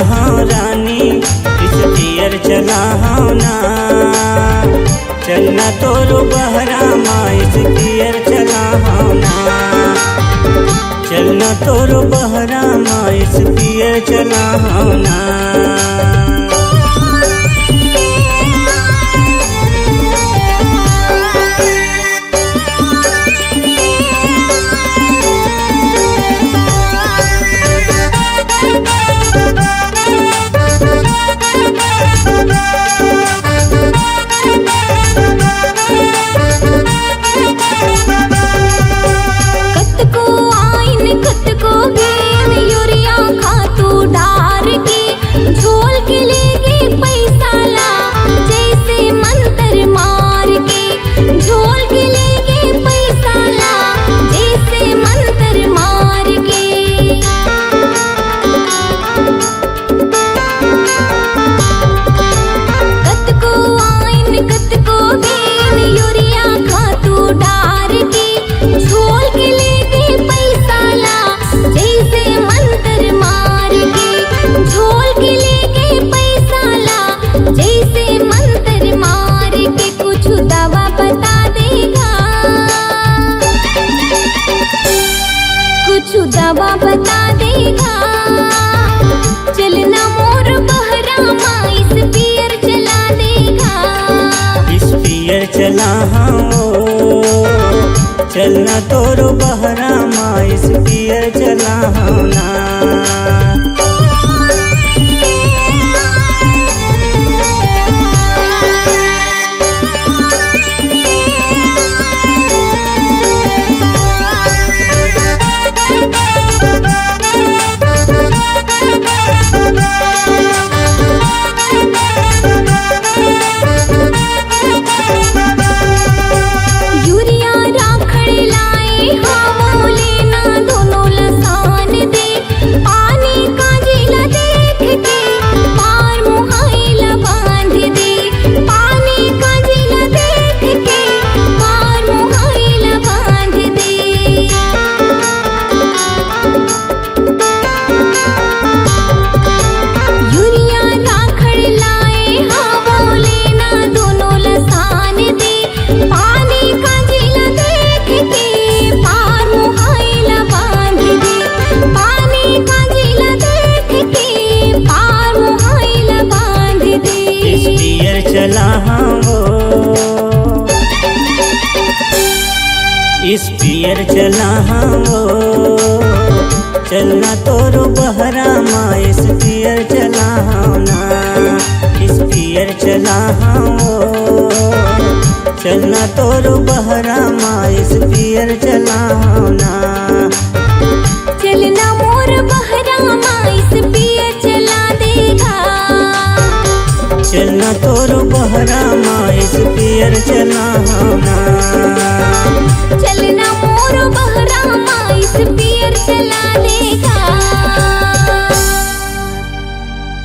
हूँ रानी, स्पीयर चला हूँ ना। चलना तोरो बहरा माँ, स्पीयर चला हूँ ना। चलना तोरो बहरा माँ, स्पीयर चला हूँ ना। दवा बता देगा। चलना मोर बहरा माँ, स्पीयर चला देगा। स्पीयर चला हूँ, चलना तोरो बहरा माँ, स्पीयर चला हूँ ना। चला हूँ स्पीयर चला हूँ, चलना तोरो बहरा माँ, स्पीयर चला हूँ ना। स्पीयर चला हूँ, चलना तोरो बहरा माँ, स्पीयर चला हूँ ना। चलना मोर बहरा माँ, स्पीयर चला देगा। चलना तोरो बहरा माँ, स्पीयर चला हूँ ना। चलना मोर बहरा माँ, स्पीयर चला दे।